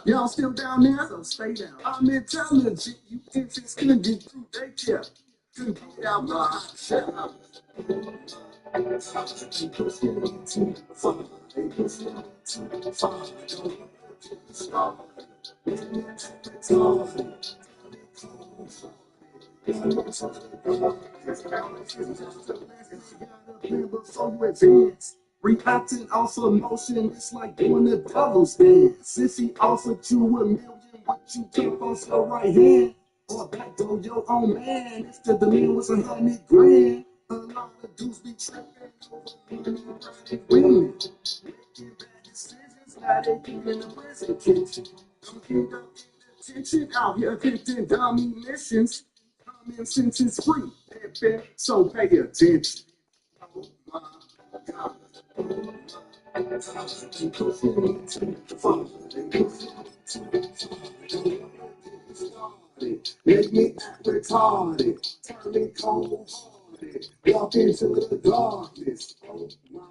Y'all still down there? So stay down. I'm intelligent. You infants couldn't get through daycare. Couldn't get out my hot shell. Reacting off emotion, it's like doing a devil's dance. Since he offered you $1 million, what you keep on your right hand? Or back door your own man. If the demand was $100 grand, a lot of dudes be tripping over women. Making bad decisions, now they keep in the prison kitchen. Don't get up in attention out here, attempting dummy missions. Common sense is free, so pay attention. Oh my God. Make me act retarded, turn me cold-hearted, walk into the darkness. Oh my God.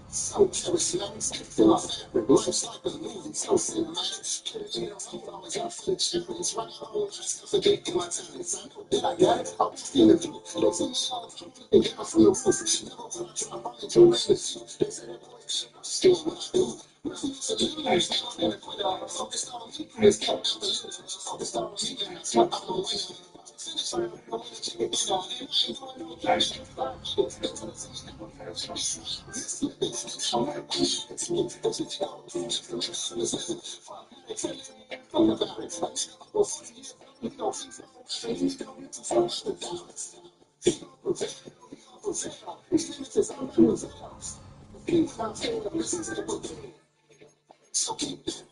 So jealous, life's like a movie, so cinematic. Always out for the champions, right home, forgetting my talents. I know that I got it. I'm feeling through. There's a lot of people get from the roof. Never will I try to find your name. They say that boy, I'm still what I do. Refuse to lose, never gonna quit. Focused on me, it's kept out the limit. Focused on me, that's what I'm a winner. Finish line, I'm winning, chicken dinner. Ain't doing no cash, so keep that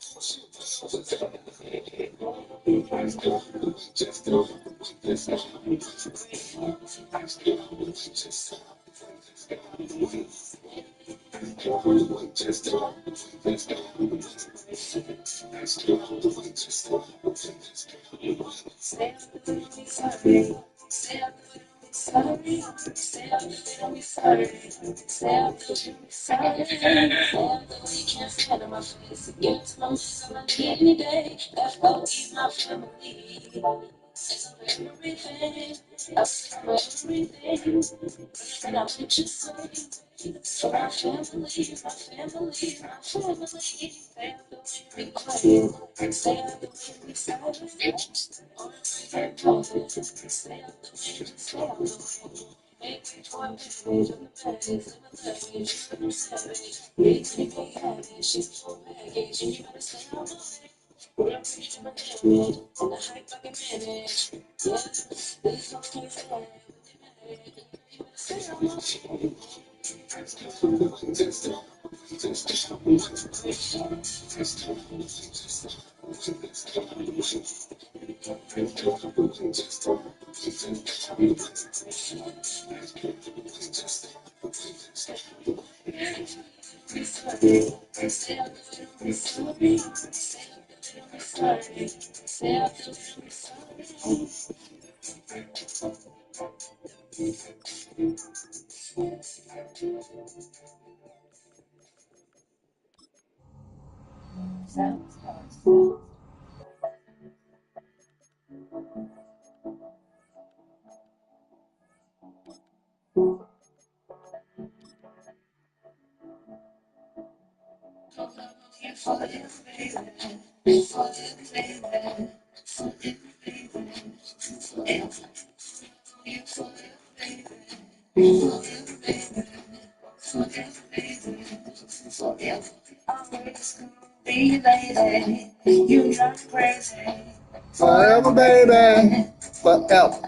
Forever, baby, forever.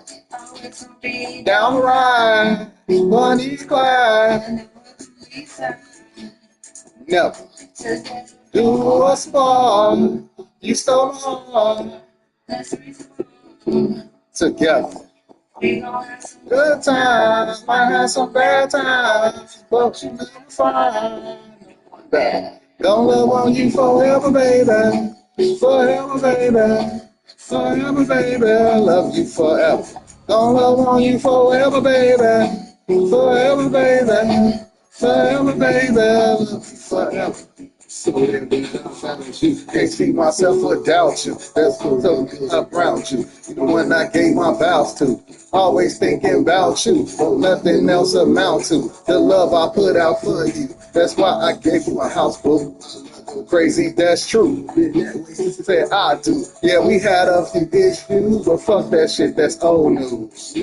Down the ride, Bonnie Clyde. Never do us wrong. You stole my heart. Together. Good times, might have some bad times, but you never find that. Gonna love on you forever, baby. Forever, baby. Forever, baby. I love you forever. Gonna love on you forever, baby. Forever, baby. Forever, baby. I love you forever. So can't see myself without you. That's so around you. You're the one I gave my vows to. Always thinking about you. Nothing else amount to the love I put out for you. That's why I gave you a house, boo. Crazy, that's true. Said I do. Yeah, we had a few issues, but fuck that shit. That's old news.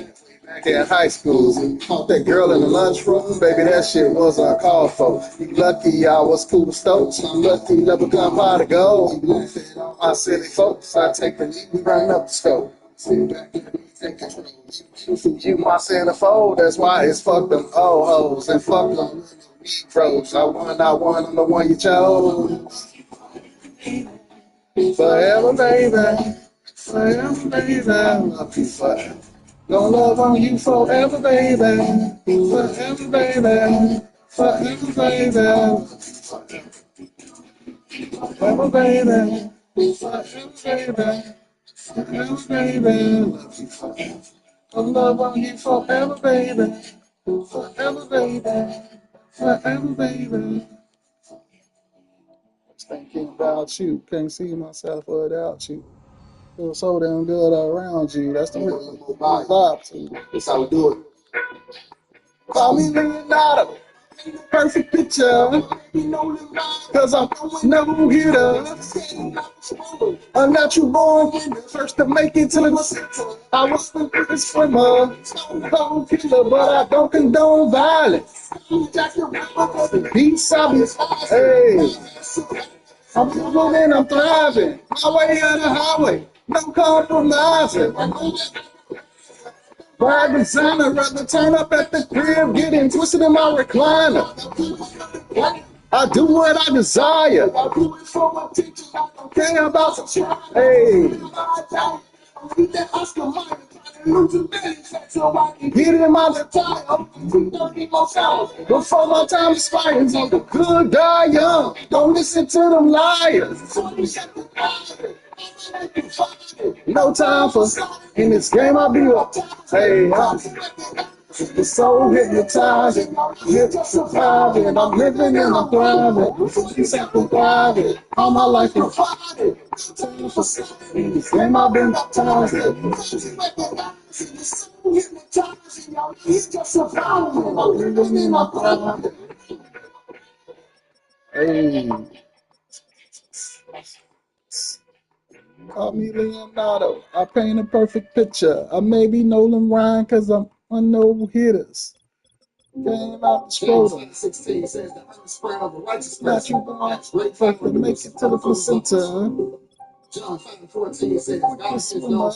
Back in high school, that girl in the lunchroom, baby, that shit was uncalled for. You lucky I was cool stokes. I'm lucky never come by to go. My silly folks, I take the lead and run up the scope. Sit back and take control. You my centerfold, that's why it's fuck them old hoes and fuck them Negroes. I won, I'm the one you chose. Forever, baby. Forever, baby. I love you forever. Gonna love on you forever, baby. Forever, baby. Forever, baby. Forever, baby. Forever, baby. Forever, baby. Love you forever. Gonna love on you forever, baby. Forever, baby. Forever, baby. Thinking about you, can't see myself without you. Feel so damn good around you. That's the real vibe to you. That's how we do it. Call me Leonardo, perfect picture. Cause I'm no hitter. I'm natural born, first to make it to the I was the biggest swimmer, cold killer, but I don't condone violence. Beats I be, hey. I'm moving and I'm thriving. My way on the highway, no compromising. By designer, rather turn up at the crib, getting twisted in my recliner. I do what I desire. I do it for my teacher. I don't care about the hey. Get it in my time. Before my time expires, I'm the good die young. Don't listen to them liars. No time for in this game. I'll be up. Hey, I'm so hypnotized, surviving. I'm living and I'm thriving. Surviving. All my life I'm fighting. In this game I've been baptized. It's just surviving. I'm living and I'm thriving. Hey. Call me Leonardo. I paint a perfect picture. I may be Nolan Ryan because I'm on no hitters. Game out the scrotum. 16 says the unspread of a righteous natural born. Fuck to make it to the placenta. John 5:14 says God is no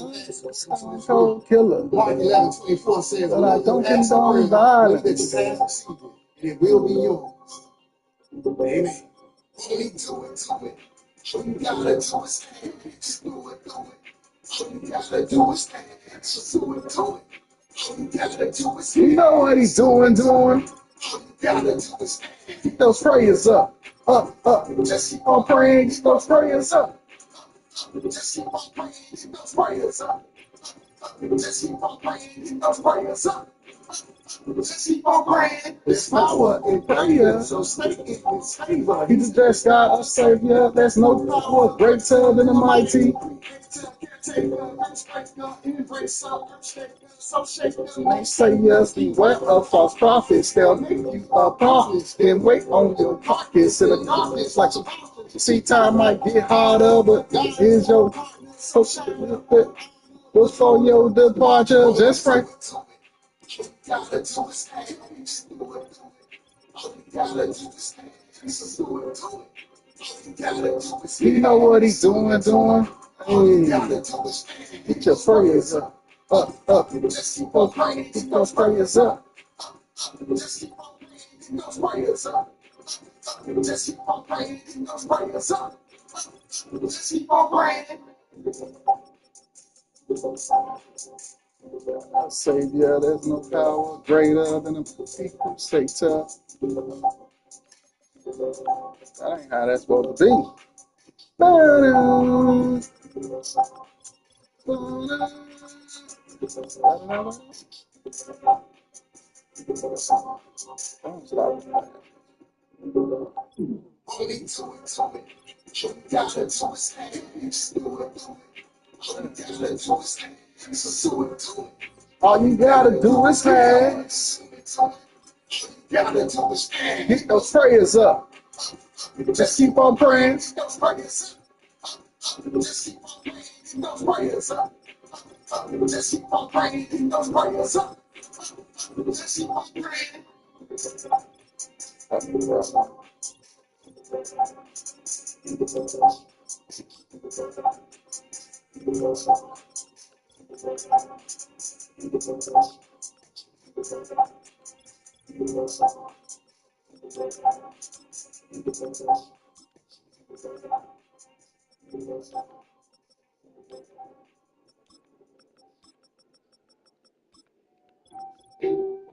stone cold killer. Mark 11:24 says but I don't condone violence. And it will be yours. Amen. Only do it to it. All you gotta do is just do it, do it. All you gotta do is just do it, do it. All you gotta do is you know what he's doing. All you gotta do is keep those prayers up. Just keep on praying, keep those prayers up. Just keep on praying, keep those prayers up. Just keep on praying, keep those prayers up. Just keep on praying. There's power in prayer, so stay in His favor. He's the best God, our Savior. There's no power greater than the mighty. They say yes, beware of false prophets. They'll make you a prophet, then wait on your pockets in the darkness like some See, time might get harder, but here's your before your departure. Just pray. You know what he's doing. Hey, get your prayers up. Keep those prayers up. Savior, there's no power greater than a people say tough. That ain't how that's supposed to be. Don't stop. All you gotta do is ask. Get those prayers up. Just keep on praying.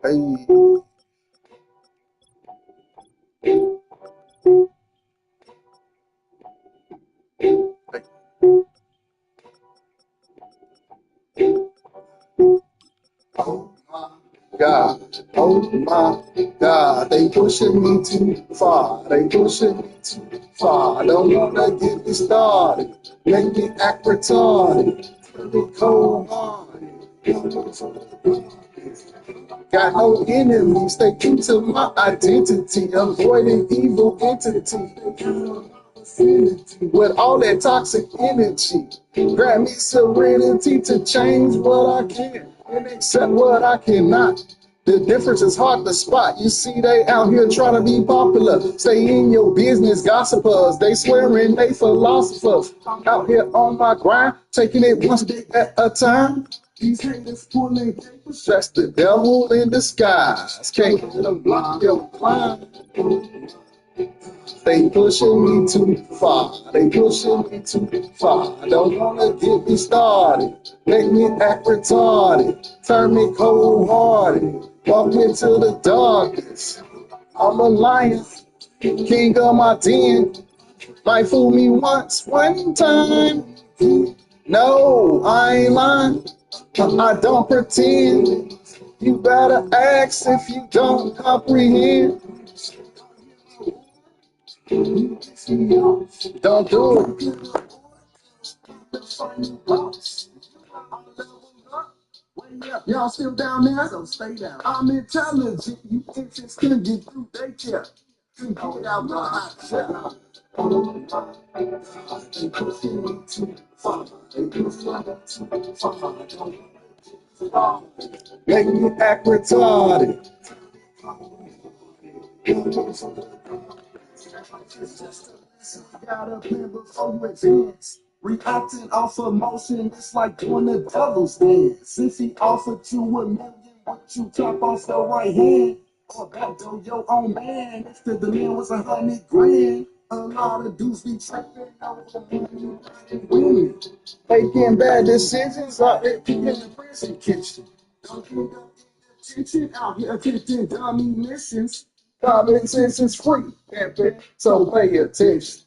Hey. Oh my God, they pushing me too far. They pushing me too far. I don't wanna get me started. Make me act retarded. Cold hearted. Got no enemies, they keep to my identity, avoiding evil entity. With all that toxic energy, grant me serenity to change what I can and accept what I cannot. The difference is hard to spot. You see, they out here trying to be popular. Stay in your business, gossipers. They swearing they philosophers. Out here on my grind, taking it one day at a time. These haters pulling papers. That's the devil in disguise. Can't let them block your climb. They pushing me too far. They pushing me too far. Don't wanna get me started. Make me act retarded. Turn me cold-hearted. Walk into the darkness. I'm a lion, king of my den. Might fool me once, one time. No, I ain't lying. I don't pretend. You better ask if you don't comprehend. Don't do it. Y'all still down there? So stay down. I'm intelligent. You infants can get through daycare. Get out my hot shell. They pushing me too far. They pushing me too far. Make me act retarded. Got a plan before you advance. Reacting off emotion, it's like doing the devil's dance. Since he offered you $1 million, what you chop off your right hand? Or backdoor your own man. If the demand was 100 grand, a lot of dudes be tripping over money and women. Making bad decisions out there in the prison kitchen. Don't you know attention out here attempting dummy missions? Common sense is free, so pay attention.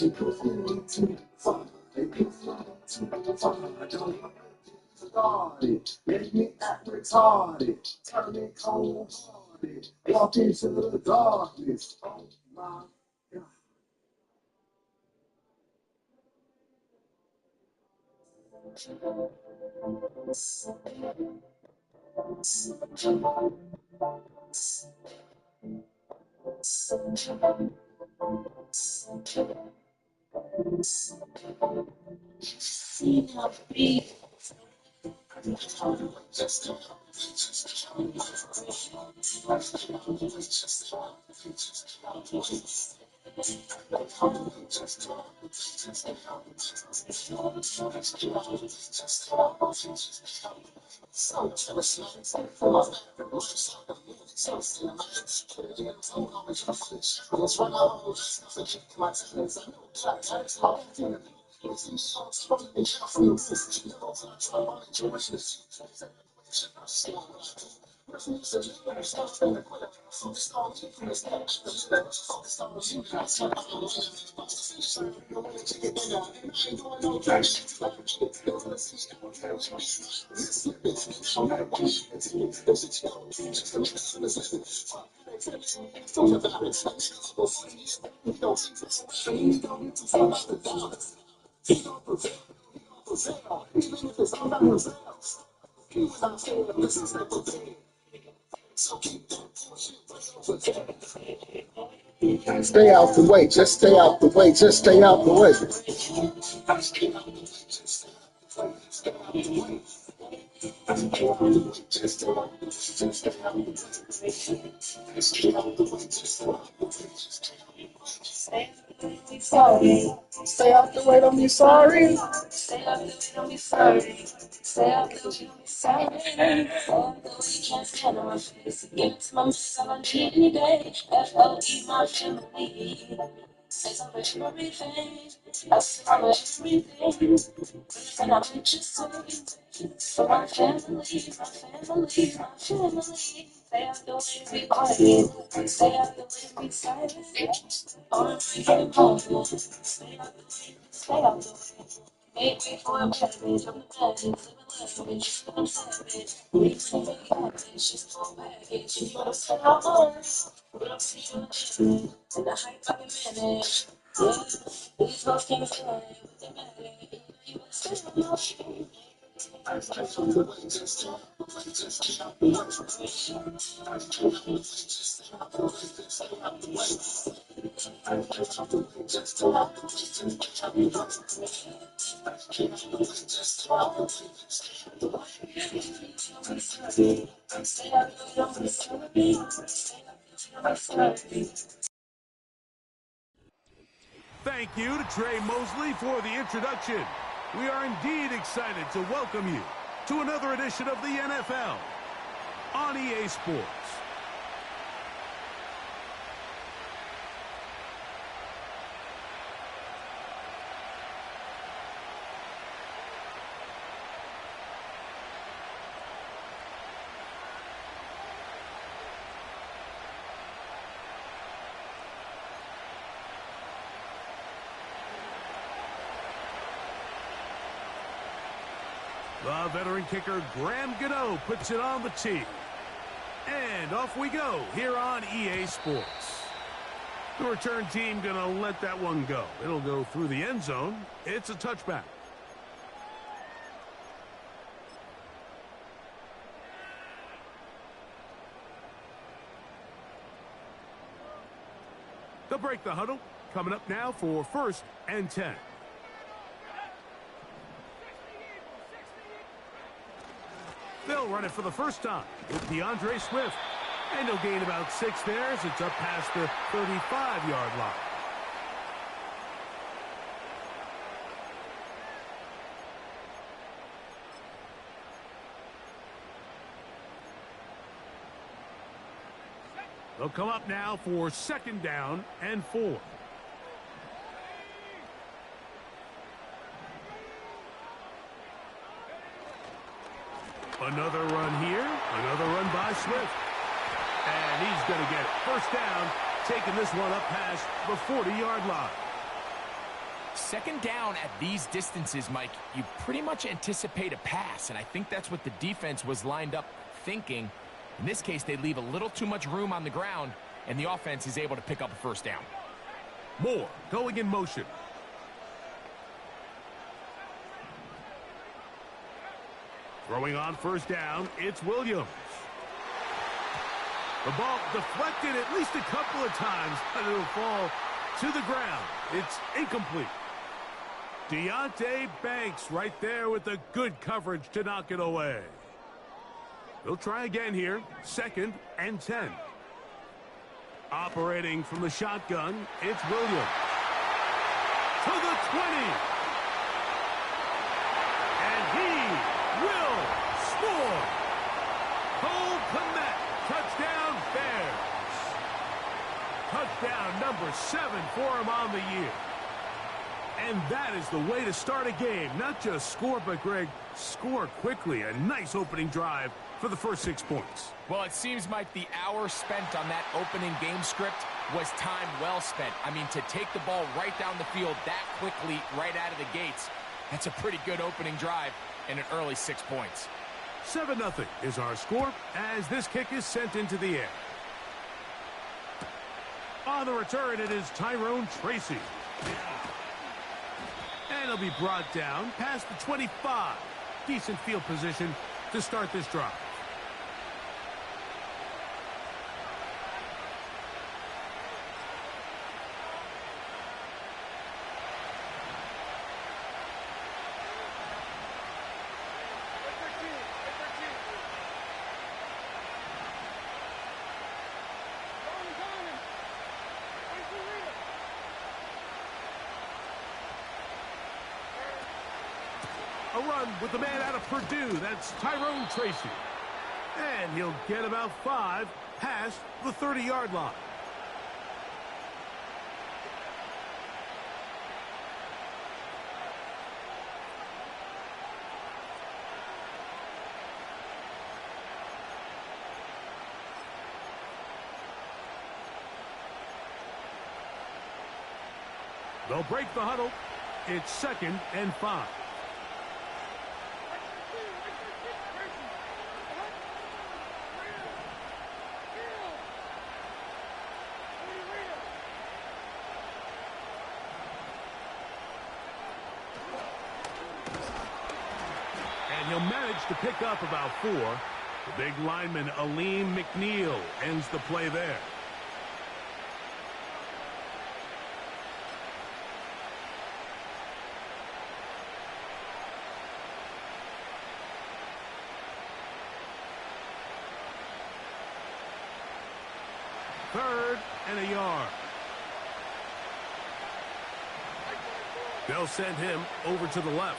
They push me too far. They push me too far. I don't want to get started. Make me act retarded. Turn me cold-hearted. Walk into the darkness. Oh my God. Stay out the way, just stay out the way, just stay out the way. Stay out the way, don't be sorry. Stay out the way, don't be sorry. Stay out the way, don't be sorry. All the way, can't stand on my face. Give it to my face, I'm on any day. F-O-E, my family. Say something for everything. I say I'm everything. And I'm just for my family, my family, my family. Stay out the way, be quiet. Stay out the way, be silent. I'm getting home. Stay out the way, stay out the way. Make me for a cabbage, I'm the baddest, living lavish, I'm savage. Leave me for cabbage, just for package. You wanna say I'm on, but I'm seeing you and the hype I can manage. Yeah, these folks can't fly, but they mad. You wanna say I'm on. Thank you to Trey Mosley for the introduction. We are indeed excited to welcome you to another edition of the NFL on EA Sports. The veteran kicker, Graham Gano, puts it on the tee. And off we go here on EA Sports. The return team going to let that one go. It'll go through the end zone. It's a touchback. They'll break the huddle. Coming up now for 1st and 10. They'll run it for the first time with DeAndre Swift. And he'll gain about 6 there as it's up past the 35-yard line. They'll come up now for 2nd down and 4. Another run here, another run by Swift. And he's going to get it. 1st down, taking this one up past the 40-yard line. 2nd down at these distances, Mike, you pretty much anticipate a pass, and I think that's what the defense was lined up thinking. In this case, they leave a little too much room on the ground, and the offense is able to pick up a 1st down. Moore going in motion. Throwing on 1st down, it's Williams. The ball deflected at least a couple of times, but it'll fall to the ground. It's incomplete. Deontay Banks right there with the good coverage to knock it away. They'll try again here. 2nd and 10. Operating from the shotgun, it's Williams. To the 20. And he will score. Cole Kmet, touchdown Bears. Touchdown number 7 for him on the year. And that is the way to start a game. Not just score, but, Greg, score quickly. A nice opening drive for the first 6 points. Well, it seems, Mike, the hour spent on that opening game script was time well spent. I mean, to take the ball right down the field that quickly right out of the gates, that's a pretty good opening drive and an early 6 points. 7-0 is our score as this kick is sent into the air. On the return, it is Tyrone Tracy. And he'll be brought down past the 25. Decent field position to start this drive. A run with the man out of Purdue. That's Tyrone Tracy. And he'll get about 5 past the 30-yard line. They'll break the huddle. It's 2nd and 5. He'll manage to pick up about 4. The big lineman, Aleem McNeil, ends the play there. Third and a yard. They'll send him over to the left.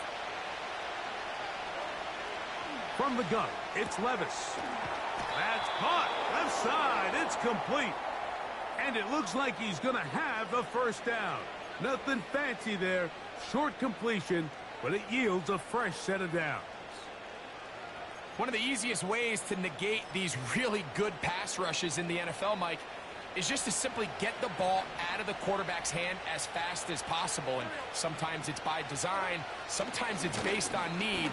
From the gun, it's Levis. That's caught. Left side. It's complete. And it looks like he's going to have the first down. Nothing fancy there. Short completion, but it yields a fresh set of downs. One of the easiest ways to negate these really good pass rushes in the NFL, Mike, is just to simply get the ball out of the quarterback's hand as fast as possible. And sometimes it's by design, sometimes it's based on need.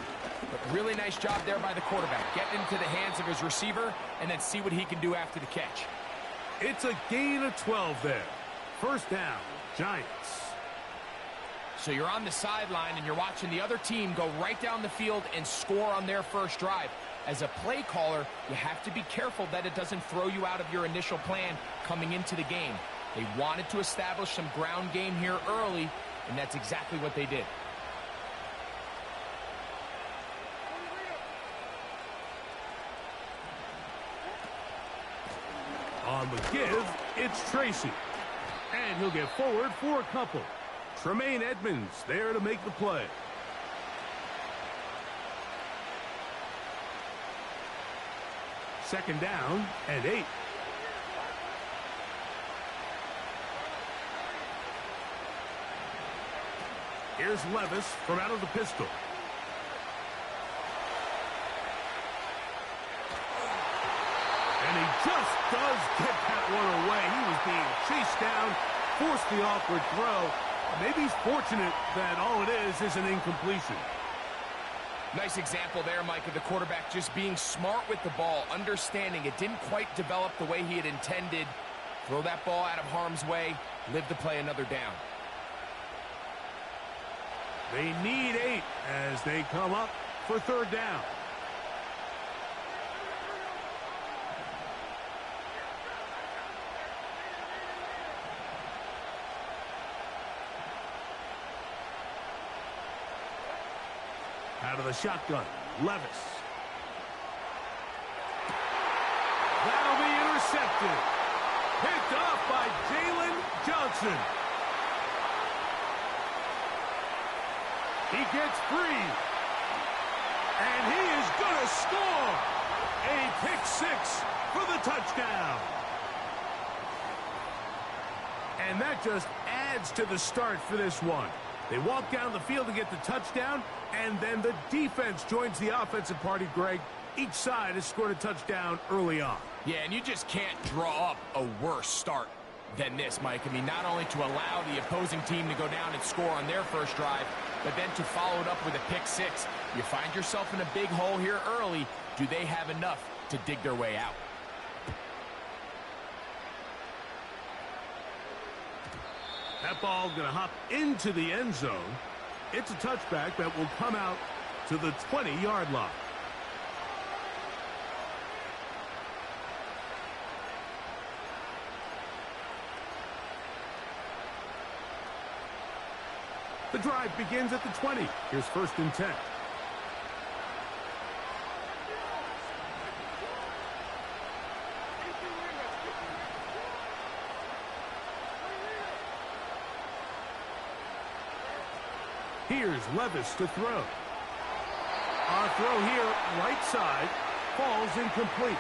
But really nice job there by the quarterback. Get into the hands of his receiver and then see what he can do after the catch. It's a gain of 12 there. First down, Giants. So you're on the sideline and you're watching the other team go right down the field and score on their first drive. As a play caller, you have to be careful that it doesn't throw you out of your initial plan coming into the game. They wanted to establish some ground game here early, and that's exactly what they did. On the give, it's Tracy. And he'll get forward for a couple. Tremaine Edmonds there to make the play. Second down and 8. Here's Levis from out of the pistol. And he just does get that one away. He was being chased down, forced the awkward throw. Maybe he's fortunate that all it is an incompletion. Nice example there, Mike, of the quarterback just being smart with the ball, understanding it didn't quite develop the way he had intended. Throw that ball out of harm's way, live to play another down. They need 8 as they come up for third down. the shotgun. Levis. That'll be intercepted. Picked off by Jalen Johnson. He gets free. And he is going to score. A pick six for the touchdown. And that just adds to the start for this one. They walk down the field to get the touchdown, and then the defense joins the offensive party, Greg. Each side has scored a touchdown early on. Yeah, and you just can't draw up a worse start than this, Mike. I mean, not only to allow the opposing team to go down and score on their first drive, but then to follow it up with a pick six. You find yourself in a big hole here early. Do they have enough to dig their way out? That ball going to hop into the end zone. It's a touchback that will come out to the 20-yard line. The drive begins at the 20. Here's 1st and 10. Here's Levis to throw. Our throw here, right side, falls incomplete.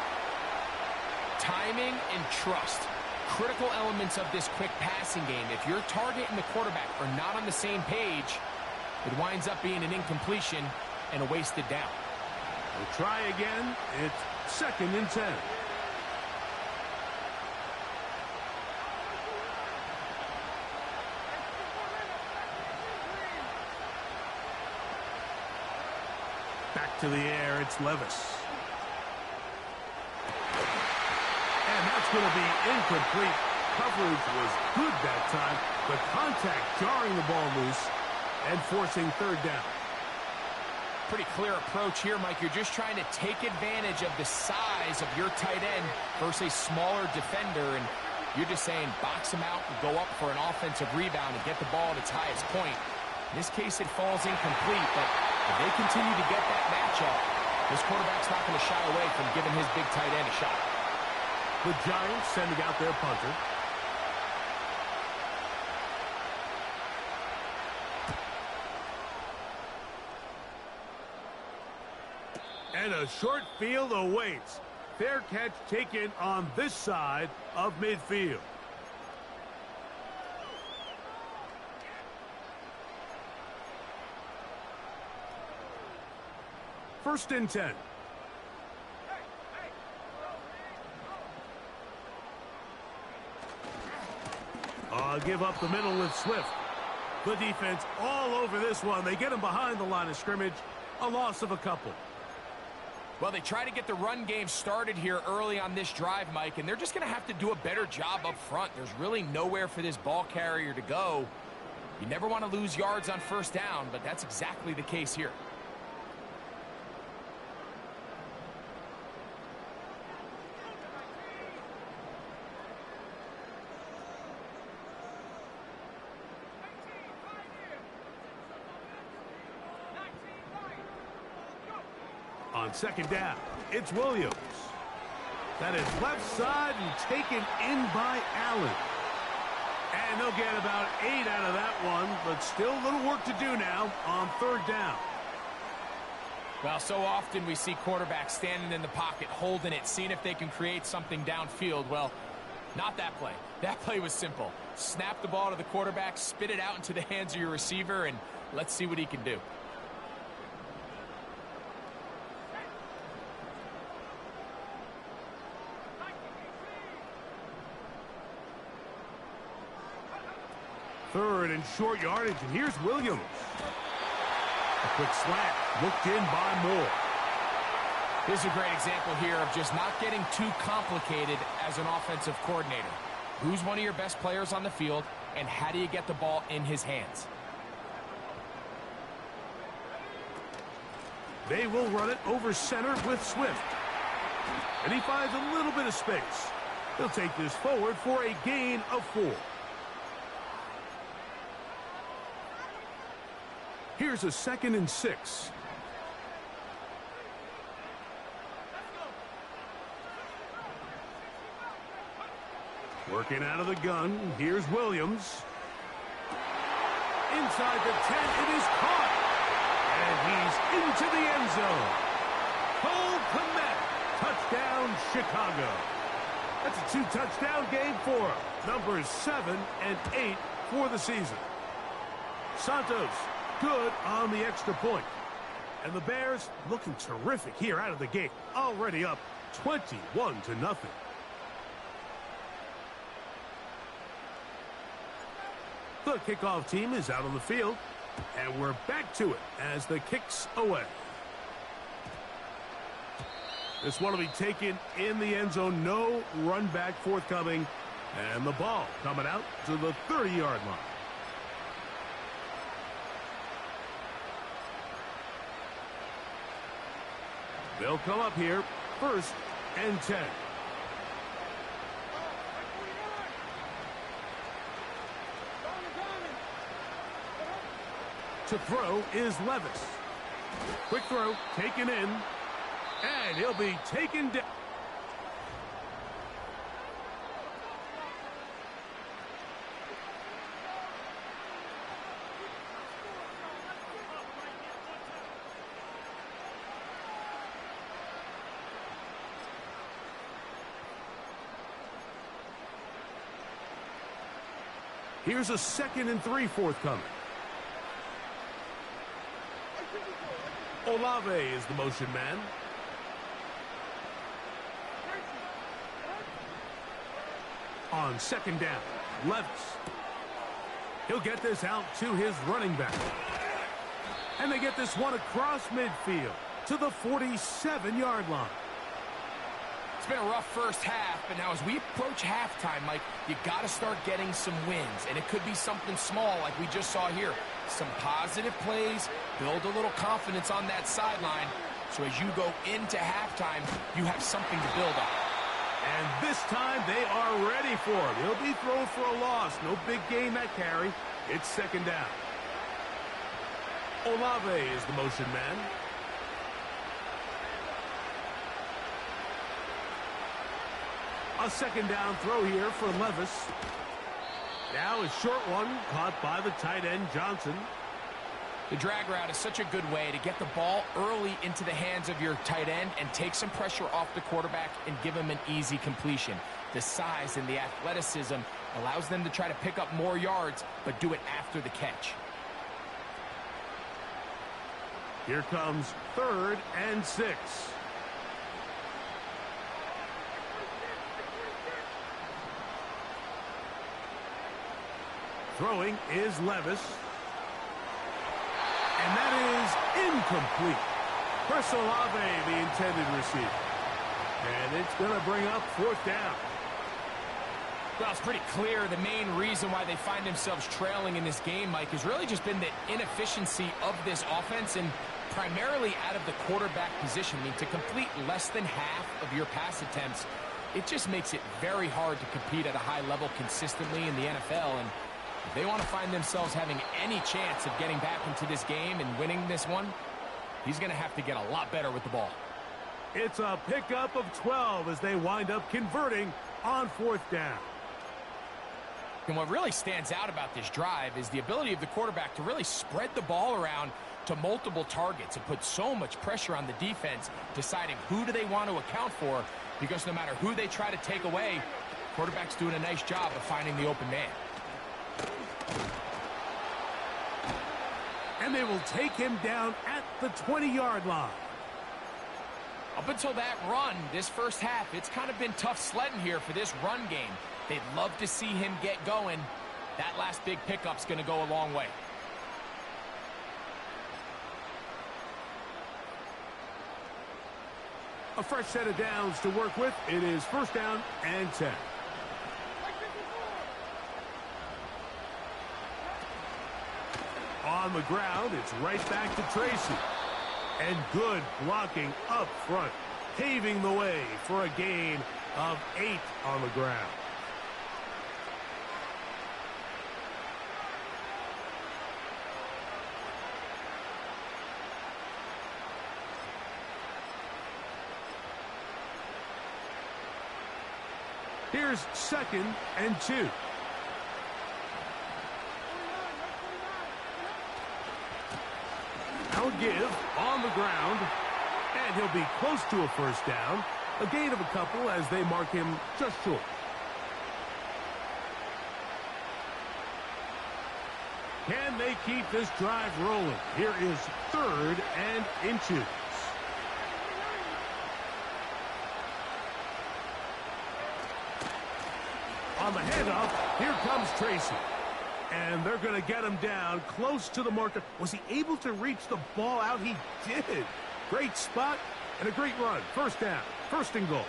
Timing and trust. Critical elements of this quick passing game. If your target and the quarterback are not on the same page, it winds up being an incompletion and a wasted down. We'll try again. It's 2nd and 10. Back to the air, it's Levis. And that's going to be incomplete. Coverage was good that time, but contact jarring the ball loose and forcing 3rd down. Pretty clear approach here, Mike. You're just trying to take advantage of the size of your tight end versus a smaller defender, and you're just saying box him out and go up for an offensive rebound and get the ball at its highest point. In this case, it falls incomplete, but if they continue to get that matchup, this quarterback's not going to shy away from giving his big tight end a shot. The Giants sending out their punter. And a short field awaits. Fair catch taken on this side of midfield. First and 10. Give up the middle with Swift. The defense all over this one. They get him behind the line of scrimmage. A loss of a couple. Well, they try to get the run game started here early on this drive, Mike, and they're just going to have to do a better job up front. There's really nowhere for this ball carrier to go. You never want to lose yards on 1st down, but that's exactly the case here. On 2nd down, it's Williams. That is left side and taken in by Allen. And they'll get about 8 out of that one, but still a little work to do now on 3rd down. Well, so often we see quarterbacks standing in the pocket, holding it, seeing if they can create something downfield. Well, not that play. That play was simple. Snap the ball to the quarterback, spit it out into the hands of your receiver, and let's see what he can do. Third and short yardage, and here's Williams. A quick slant, looked in by Moore. This is a great example here of just not getting too complicated as an offensive coordinator. Who's one of your best players on the field, and how do you get the ball in his hands? They will run it over center with Swift. And he finds a little bit of space. He'll take this forward for a gain of 4. Here's a 2nd and 6. Working out of the gun, here's Williams. Inside the 10, it is caught. And he's into the end zone. Cole Kmet, touchdown Chicago. That's a 2-touchdown game for him. Numbers 7 and 8 for the season. Santos, good on the extra point. And the Bears looking terrific here out of the gate. Already up 21-0. The kickoff team is out on the field. And we're back to it as the kick's away. This one will be taken in the end zone. No run back forthcoming. And the ball coming out to the 30-yard line. They'll come up here, 1st and 10. To throw is Levis. Quick throw, taken in, and he'll be taken down. Here's a 2nd and 3 forthcoming. Olave is the motion man. On 2nd down, Levis. He'll get this out to his running back. And they get this one across midfield to the 47-yard line. It's been a rough first half, but now as we approach halftime, Mike, you got to start getting some wins. And it could be something small like we just saw here. Some positive plays, build a little confidence on that sideline. So as you go into halftime, you have something to build on. And this time they are ready for him. He'll be thrown for a loss. No big gain that carry. It's 2nd down. Olave is the motion man. A 2nd down throw here for Levis. Now a short one caught by the tight end Johnson. The drag route is such a good way to get the ball early into the hands of your tight end and take some pressure off the quarterback and give him an easy completion. The size and the athleticism allows them to try to pick up more yards, but do it after the catch. Here comes 3rd and 6. Throwing is Levis. And that is incomplete. Chris Olave, the intended receiver. And it's going to bring up 4th down. Well, it's pretty clear the main reason why they find themselves trailing in this game, Mike, has really just been the inefficiency of this offense and primarily out of the quarterback position. I mean, to complete less than half of your pass attempts, it just makes it very hard to compete at a high level consistently in the NFL. And if they want to find themselves having any chance of getting back into this game and winning this one, he's going to have to get a lot better with the ball. It's a pickup of 12 as they wind up converting on 4th down. And what really stands out about this drive is the ability of the quarterback to really spread the ball around to multiple targets and put so much pressure on the defense, deciding who do they want to account for, because no matter who they try to take away, quarterback's doing a nice job of finding the open man. And they will take him down at the 20-yard line. Up until that run, this first half, it's kind of been tough sledding here for this run game. They'd love to see him get going. That last big pickup's going to go a long way. A fresh set of downs to work with. It is 1st down and 10. On the ground, it's right back to Tracy. And good blocking up front, paving the way for a gain of 8 on the ground. Here's 2nd and 2. Now a give on the ground, and he'll be close to a first down. A gain of a couple as they mark him just short. Can they keep this drive rolling? Here is 3rd and inches. On the handoff, here comes Tracy. And they're going to get him down close to the marker. Was he able to reach the ball out? He did. Great spot and a great run. First down, 1st and goal.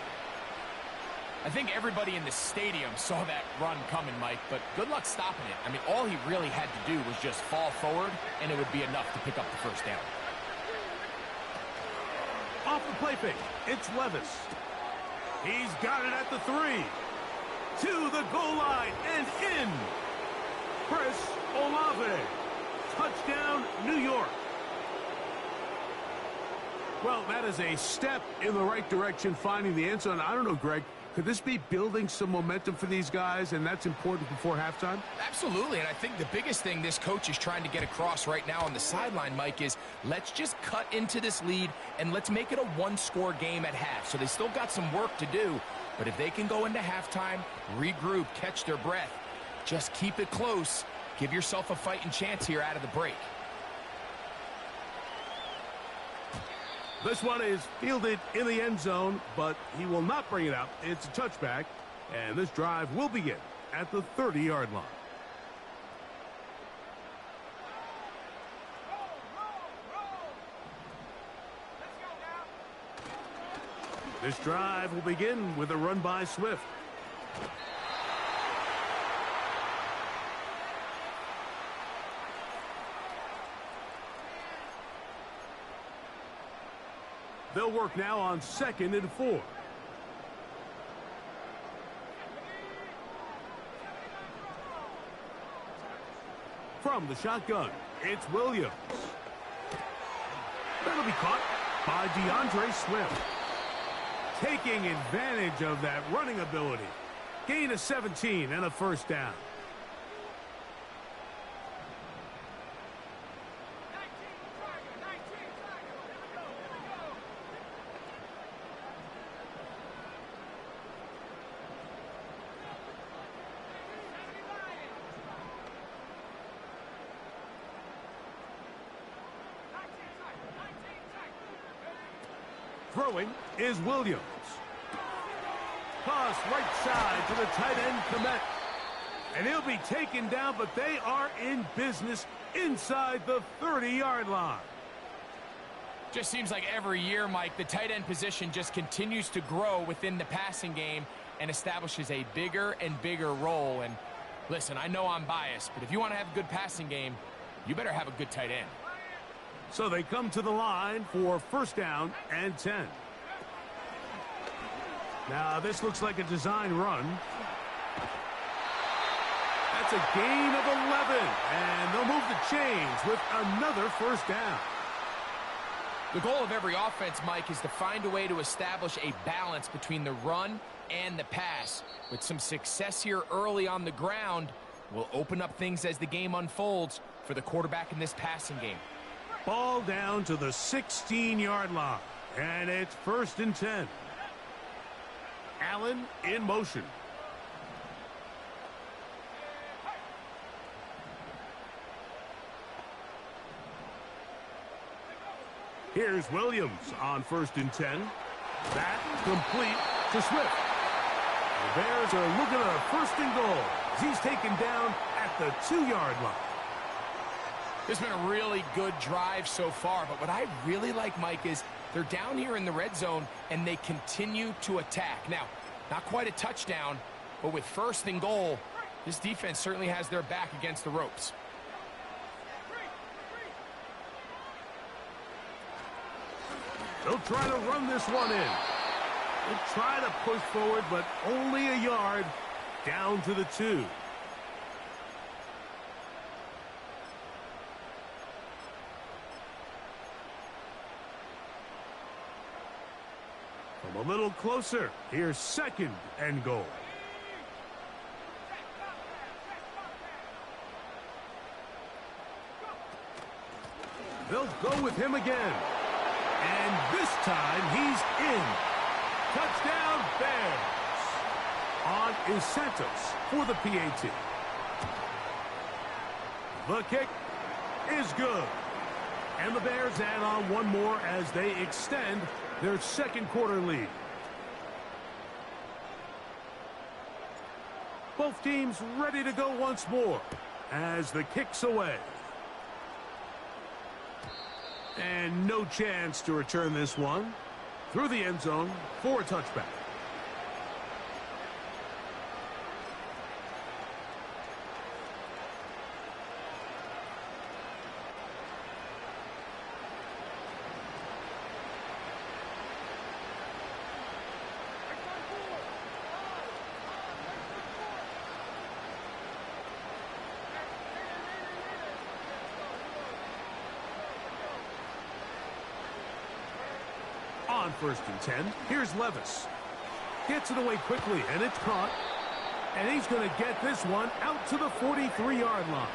I think everybody in the stadium saw that run coming, Mike, but good luck stopping it. I mean, all he really had to do was just fall forward, and it would be enough to pick up the first down. Off the play fake, it's Levis. He's got it at the 3. To the goal line and in. Chris Olave. Touchdown, New York. Well, that is a step in the right direction, finding the end zone. I don't know, Greg. Could this be building some momentum for these guys, and that's important before halftime? Absolutely, and I think the biggest thing this coach is trying to get across right now on the sideline, Mike, is let's just cut into this lead, and let's make it a one-score game at half. So they still got some work to do, but if they can go into halftime, regroup, catch their breath, just keep it close, give yourself a fighting chance here out of the break. This one is fielded in the end zone, but he will not bring it out. It's a touchback, and this drive will begin at the 30-yard line. This drive will begin with a run by Swift. They'll work now on 2nd and 4. From the shotgun, it's Williams. That'll be caught by DeAndre Swift. Taking advantage of that running ability. Gain of 17 and a first down. Throwing is Williams. Toss right side to the tight end, Komet. And he'll be taken down, but they are in business inside the 30-yard line. Just seems like every year, Mike, the tight end position just continues to grow within the passing game and establishes a bigger and bigger role. And listen, I know I'm biased, but if you want to have a good passing game, you better have a good tight end. So they come to the line for 1st down and 10. Now this looks like a design run. That's a gain of 11, and they'll move the chains with another 1st down. The goal of every offense, Mike, is to find a way to establish a balance between the run and the pass. With some success here early on the ground, will open up things as the game unfolds for the quarterback in this passing game. Ball down to the 16-yard line, and it's 1st and 10. Allen in motion. Here's Williams on 1st and 10. That complete to Swift. The Bears are looking at a 1st and goal as he's taken down at the 2-yard line. It's been a really good drive so far, but what I really like, Mike, is they're down here in the red zone, and they continue to attack. Now, not quite a touchdown, but with 1st and goal, this defense certainly has their back against the ropes. They'll try to run this one in. They'll try to push forward, but only a yard down to the 2. From a little closer, here's 2nd and goal. They'll go with him again. And this time he's in. Touchdown Bears. On is Santos for the PAT. The kick is good. And the Bears add on one more as they extend their second quarter lead. Both teams ready to go once more as the kick's away. And no chance to return this one through the end zone for a touchback. On 1st and 10, here's Levis. Gets it away quickly, and it's caught. And he's going to get this one out to the 43-yard line.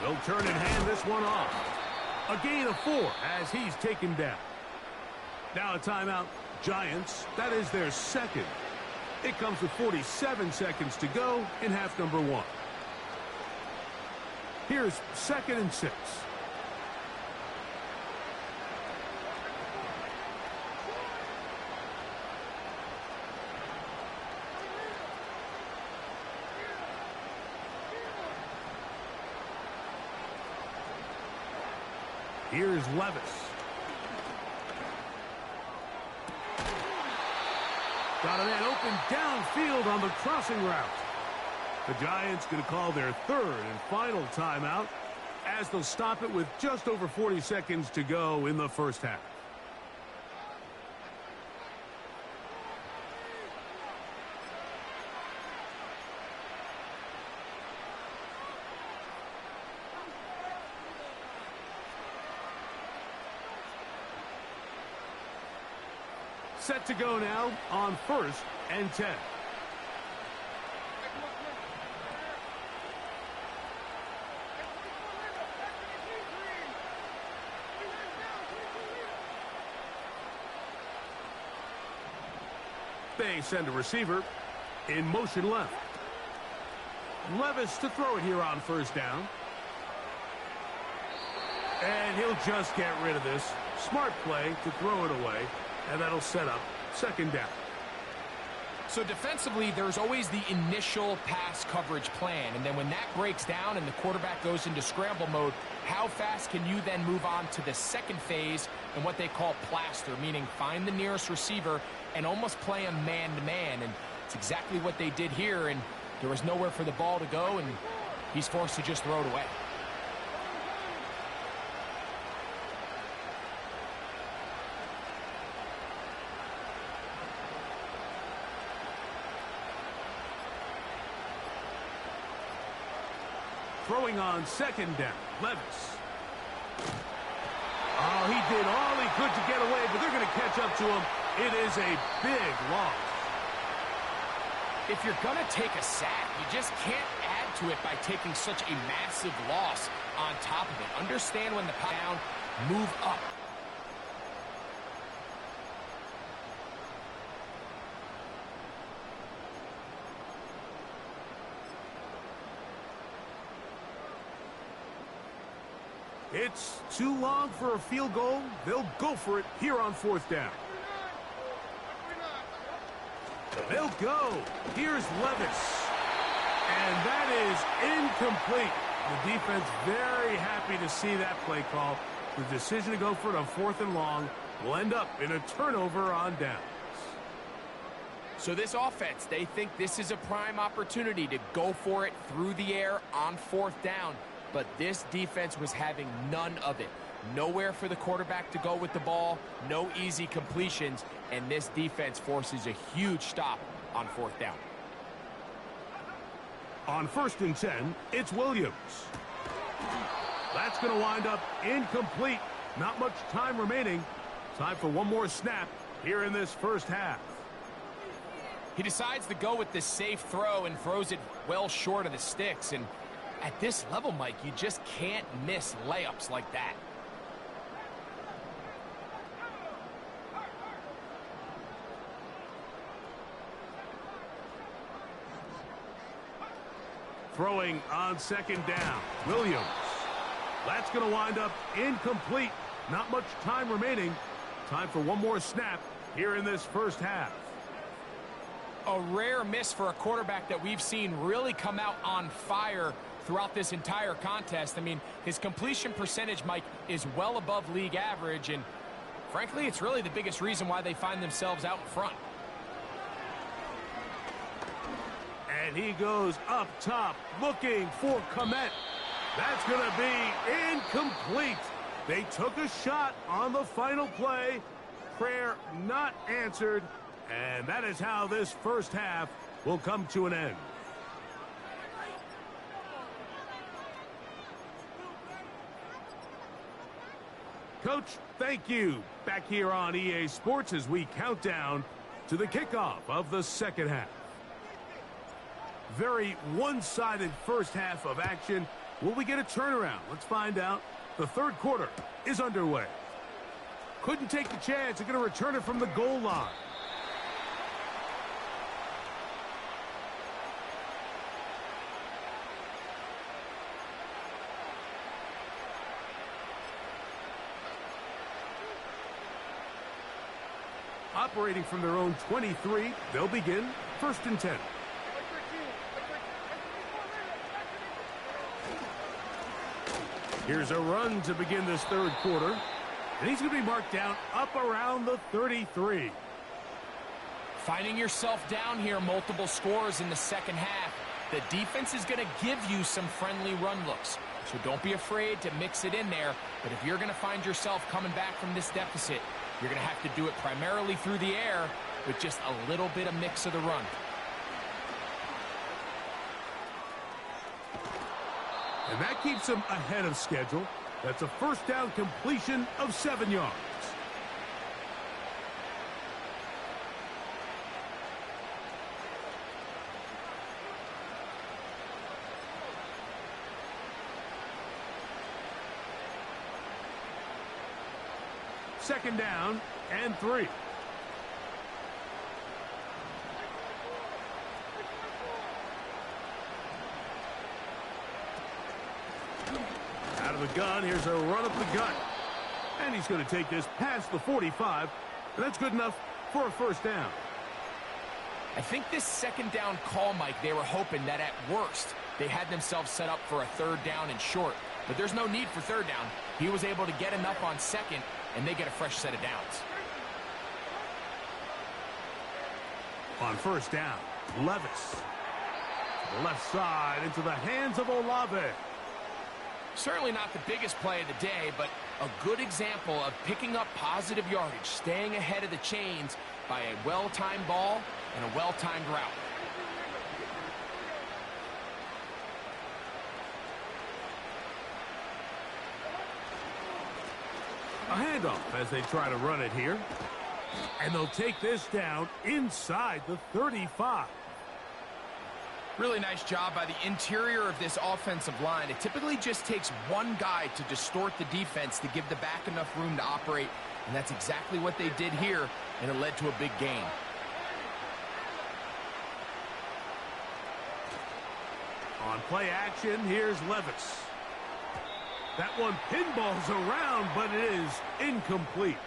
They'll turn and hand this one off. A gain of 4 as he's taken down. Now a timeout. Giants, that is their second. It comes with 47 seconds to go in half number 1. Here's 2nd and 6. Here's Levis. Got a man open downfield on the crossing route. The Giants going to call their 3rd and final timeout as they'll stop it with just over 40 seconds to go in the first half. Set to go now on 1st and 10. They send a receiver in motion left. Levis to throw it here on 1st down. And he'll just get rid of this. Smart play to throw it away. And that'll set up 2nd down. So defensively, there's always the initial pass coverage plan. And then when that breaks down and the quarterback goes into scramble mode, how fast can you then move on to the second phase and what they call plaster, meaning find the nearest receiver and almost play him man-to-man. And it's exactly what they did here. And there was nowhere for the ball to go, and he's forced to just throw it away. Throwing on 2nd down, Levis. Oh, he did all he could to get away, but they're going to catch up to him. It is a big loss. If you're going to take a sack, you just can't add to it by taking such a massive loss on top of it. Understand when the down, move up. It's too long for a field goal. They'll go for it here on 4th down. They'll go. Here's Levis. And that is incomplete. The defense very happy to see that play call. The decision to go for it on 4th and long will end up in a turnover on downs. So this offense, they think this is a prime opportunity to go for it through the air on 4th down. But this defense was having none of it. Nowhere for the quarterback to go with the ball, no easy completions, and this defense forces a huge stop on 4th down. On 1st and 10, it's Williams. That's going to wind up incomplete. Not much time remaining. Time for one more snap here in this first half. He decides to go with this safe throw and throws it well short of the sticks. And at this level, Mike, you just can't miss layups like that. Throwing on second down, Williams. That's going to wind up incomplete. Not much time remaining. Time for one more snap here in this first half. A rare miss for a quarterback that we've seen really come out on fire throughout this entire contest. I mean, his completion percentage, Mike, is well above league average, and frankly, it's really the biggest reason why they find themselves out in front. And he goes up top, looking for Komet. That's going to be incomplete. They took a shot on the final play. Prayer not answered. And that is how this first half will come to an end. Coach, thank you. Back here on EA Sports as we count down to the kickoff of the second half. Very one-sided first half of action. Will we get a turnaround? Let's find out. The third quarter is underway. Couldn't take the chance. They're going to return it from the goal line. Operating from their own 23, they'll begin 1st and 10. Here's a run to begin this third quarter. And he's going to be marked down up around the 33. Finding yourself down here, multiple scores in the second half. The defense is going to give you some friendly run looks. So don't be afraid to mix it in there. But if you're going to find yourself coming back from this deficit, you're going to have to do it primarily through the air with just a little bit of mix of the run. And that keeps him ahead of schedule. That's a first down completion of 7 yards. Second down and 3. Out of the gun, here's a run up the gut. And he's going to take this past the 45. And that's good enough for a first down. I think this second down call, Mike, they were hoping that at worst they had themselves set up for a third down and short. But there's no need for third down. He was able to get enough on second, and they get a fresh set of downs. On first down, Levis. To the left side into the hands of Olave. Certainly not the biggest play of the day, but a good example of picking up positive yardage, staying ahead of the chains by a well-timed ball and a well-timed route. A handoff as they try to run it here. And they'll take this down inside the 35. Really nice job by the interior of this offensive line. It typically just takes one guy to distort the defense to give the back enough room to operate, and that's exactly what they did here, and it led to a big gain. On play action, here's Levis. That one pinballs around, but it is incomplete.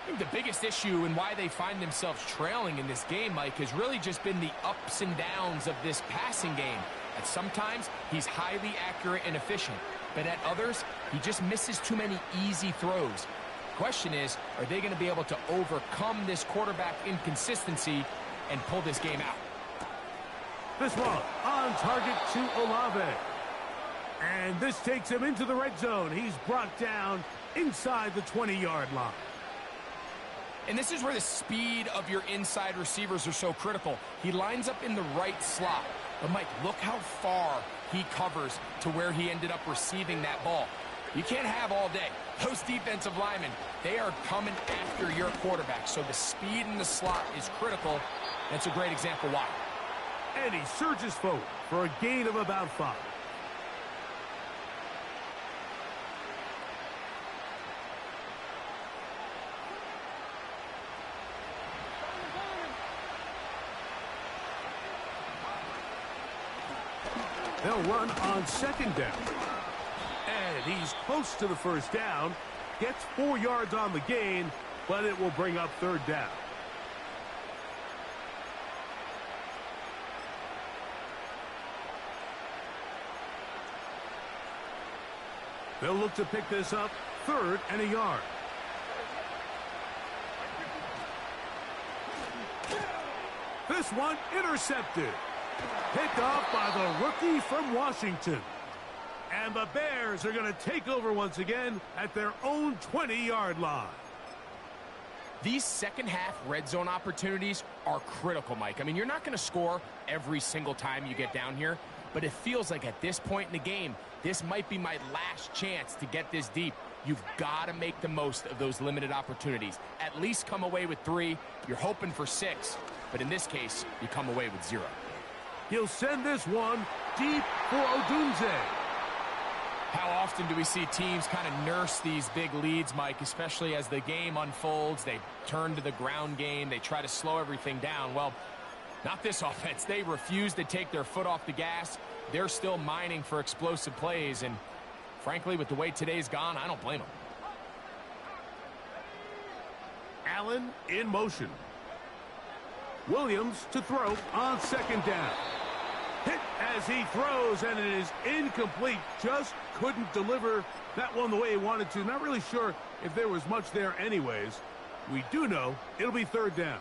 I think the biggest issue and why they find themselves trailing in this game, Mike, has really just been the ups and downs of this passing game. At sometimes, he's highly accurate and efficient, but at others, he just misses too many easy throws. The question is, are they going to be able to overcome this quarterback inconsistency and pull this game out? This one on target to Olave. And this takes him into the red zone. He's brought down inside the 20-yard line. And this is where the speed of your inside receivers are so critical. He lines up in the right slot. But, Mike, look how far he covers to where he ended up receiving that ball. You can't have all day. Those defensive linemen, they are coming after your quarterback. So the speed in the slot is critical. That's a great example why. And he surges forward for a gain of about 5. They'll run on 2nd down. And he's close to the 1st down. Gets 4 yards on the gain, but it will bring up 3rd down. They'll look to pick this up 3rd and a yard. This one intercepted. Picked off by the rookie from Washington. And the Bears are going to take over once again at their own 20-yard line. These second-half red zone opportunities are critical, Mike. I mean, you're not going to score every single time you get down here, but it feels like at this point in the game, this might be my last chance to get this deep. You've got to make the most of those limited opportunities. At least come away with 3. You're hoping for 6, but in this case, you come away with 0. He'll send this one deep for Odunze. How often do we see teams kind of nurse these big leads, Mike, especially as the game unfolds? They turn to the ground game. They try to slow everything down. Well, not this offense. They refuse to take their foot off the gas. They're still mining for explosive plays. And frankly, with the way today's gone, I don't blame them. Allen in motion. Williams to throw on 2nd down. Hit as he throws, and it is incomplete. Just couldn't deliver that one the way he wanted to. Not really sure if there was much there anyways. We do know it'll be 3rd down.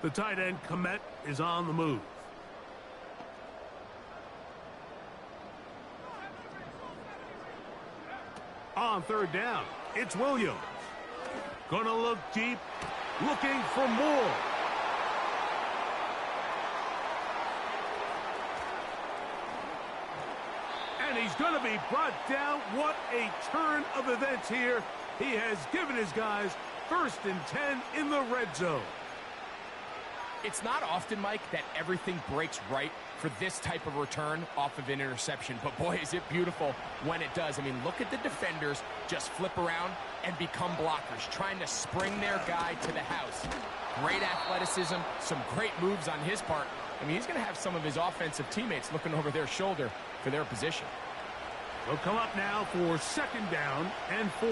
The tight end, Komet, is on the move. On 3rd down, it's Williams. Gonna look deep, looking for more. And he's gonna be brought down. What a turn of events here. He has given his guys 1st and 10 in the red zone. It's not often, Mike, that everything breaks right for this type of return off of an interception. But, boy, is it beautiful when it does. I mean, look at the defenders just flip around and become blockers, trying to spring their guy to the house. Great athleticism, some great moves on his part. I mean, he's going to have some of his offensive teammates looking over their shoulder for their position. They'll come up now for 2nd down and 4.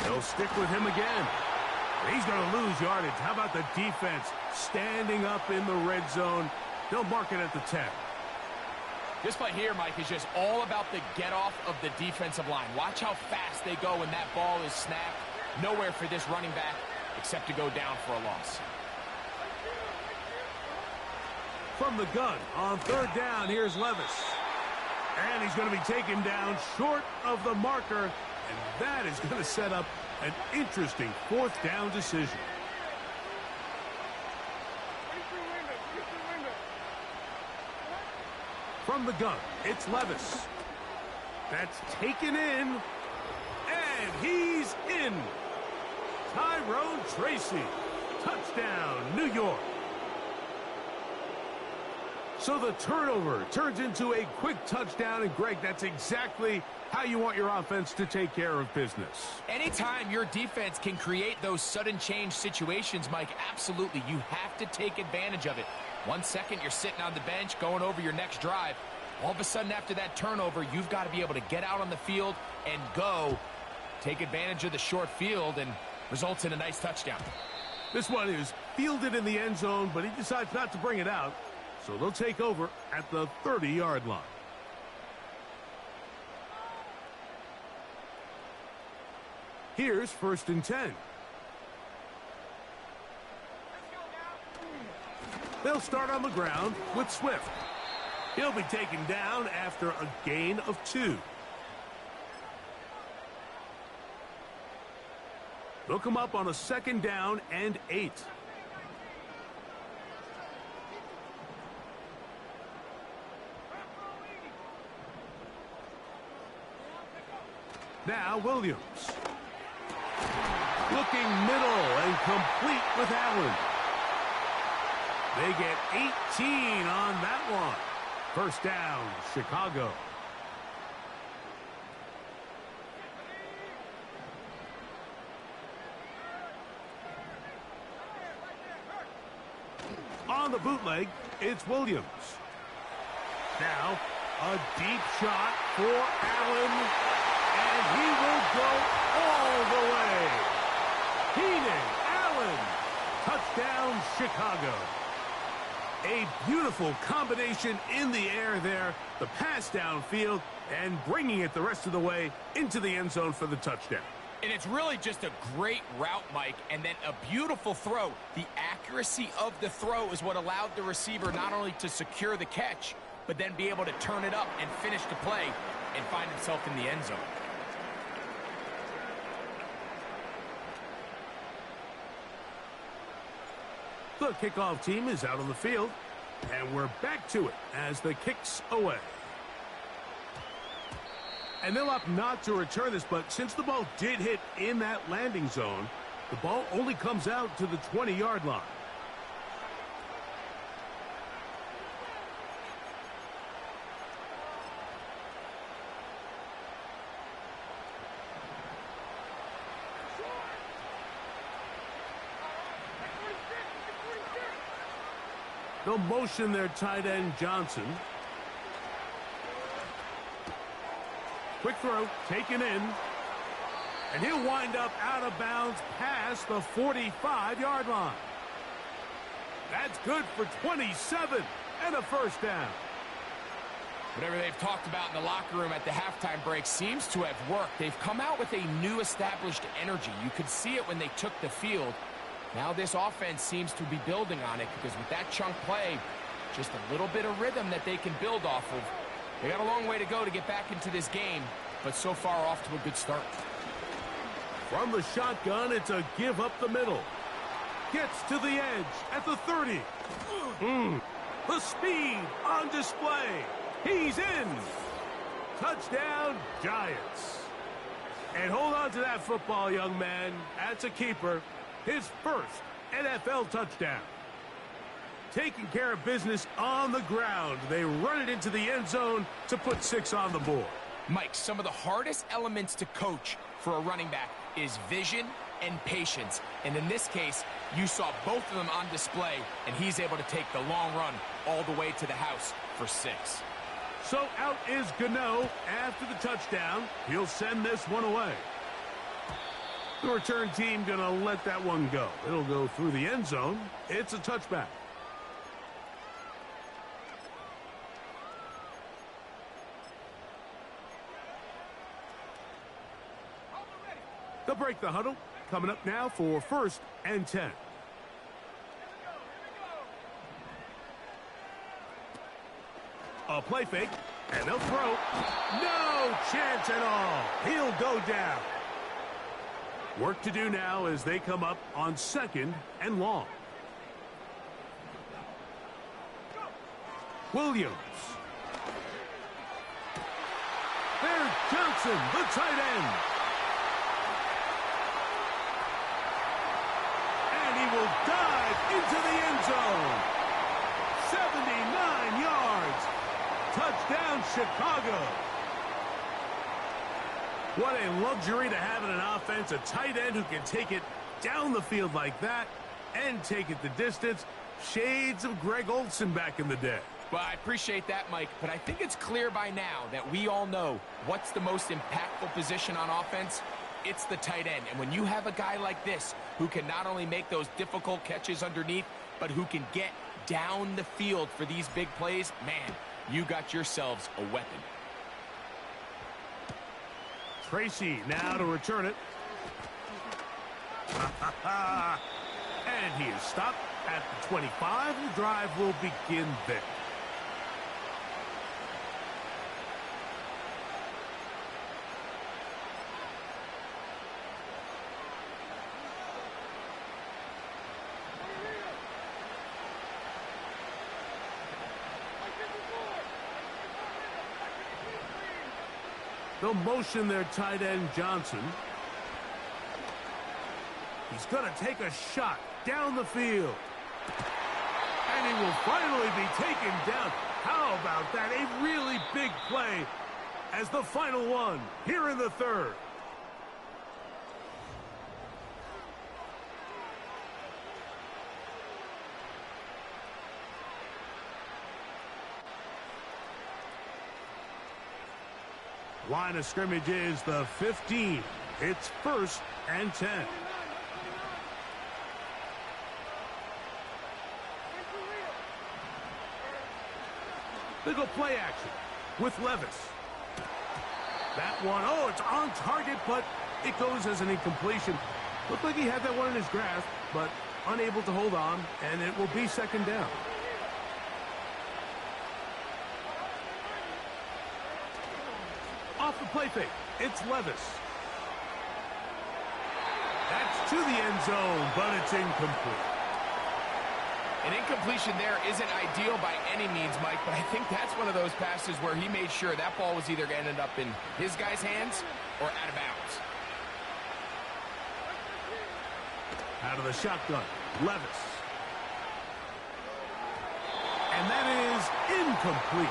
They'll stick with him again. He's going to lose yardage. How about the defense standing up in the red zone? They'll mark it at the 10. This play here, Mike, is just all about the get-off of the defensive line. Watch how fast they go when that ball is snapped. Nowhere for this running back except to go down for a loss. From the gun on 3rd down, here's Levis. And he's going to be taken down short of the marker. And that is going to set up an interesting 4th down decision. From the gun, it's Levis. That's taken in. And he's in. Tyrone Tracy. Touchdown, New York. So the turnover turns into a quick touchdown. And, Greg, that's exactly how you want your offense to take care of business. Anytime your defense can create those sudden change situations, Mike, absolutely, you have to take advantage of it. 1 second, you're sitting on the bench going over your next drive. All of a sudden, after that turnover, you've got to be able to get out on the field and go take advantage of the short field and results in a nice touchdown. This one is fielded in the end zone, but he decides not to bring it out. So they'll take over at the 30-yard line. Here's 1st and 10. They'll start on the ground with Swift. He'll be taken down after a gain of 2. They'll come up on a 2nd down and 8. Now Williams. Looking middle and complete with Allen. They get 18 on that one. 1st down, Chicago. On the bootleg, it's Williams. Now, a deep shot for Allen, and he will go all the way. Keenan Allen, touchdown Chicago. A beautiful combination in the air there, the pass downfield, and bringing it the rest of the way into the end zone for the touchdown. And it's really just a great route, Mike, and then a beautiful throw. The accuracy of the throw is what allowed the receiver not only to secure the catch, but then be able to turn it up and finish the play and find himself in the end zone. The kickoff team is out on the field, and we're back to it as the kick's away. And they'll opt not to return this, but since the ball did hit in that landing zone, the ball only comes out to the 20-yard line. They'll motion their tight end, Johnson. Quick throw, taken in. And he'll wind up out of bounds past the 45-yard line. That's good for 27 and a 1st down. Whatever they've talked about in the locker room at the halftime break seems to have worked. They've come out with a new established energy. You could see it when they took the field. Now this offense seems to be building on it because with that chunk play, just a little bit of rhythm that they can build off of. They got a long way to go to get back into this game, but so far off to a good start. From the shotgun, it's a give up the middle. Gets to the edge at the 30. The speed on display. He's in. Touchdown, Giants. And hold on to that football, young man. That's a keeper. His 1st NFL touchdown. Taking care of business on the ground. They run it into the end zone to put 6 on the board. Mike, some of the hardest elements to coach for a running back is vision and patience. And in this case, you saw both of them on display, and he's able to take the long run all the way to the house for 6. So out is Gano after the touchdown. He'll send this one away. The return team going to let that one go. It'll go through the end zone. It's a touchback. They'll break the huddle. Coming up now for 1st and 10. A play fake, and they'll throw. No chance at all. He'll go down. Work to do now as they come up on 2nd and long. Williams. There's Johnson, the tight end. And he will dive into the end zone. 79 yards. Touchdown, Chicago. What a luxury to have in an offense, a tight end who can take it down the field like that and take it the distance. Shades of Greg Olsen back in the day. Well, I appreciate that, Mike, but I think it's clear by now that we all know what's the most impactful position on offense. it's the tight end. And when you have a guy like this who can not only make those difficult catches underneath, but who can get down the field for these big plays, man, you got yourselves a weapon. Tracy now to return it. And he is stopped at the 25. The drive will begin there. They'll motion their tight end, Johnson. He's going to take a shot down the field. And he will finally be taken down. How about that? A really big play as the final one here in the third. Line of scrimmage is the 15. It's 1st and 10. They go play action with Levis. That one, oh, it's on target, but it goes as an incompletion. Looked like he had that one in his grasp, but unable to hold on, and it will be 2nd down. Off the play fake, it's Levis. That's to the end zone, but it's incomplete. An incompletion there isn't ideal by any means, Mike, but I think that's one of those passes where he made sure that ball was either going to end up in his guy's hands or out of bounds. Out of the shotgun, Levis. And that is incomplete.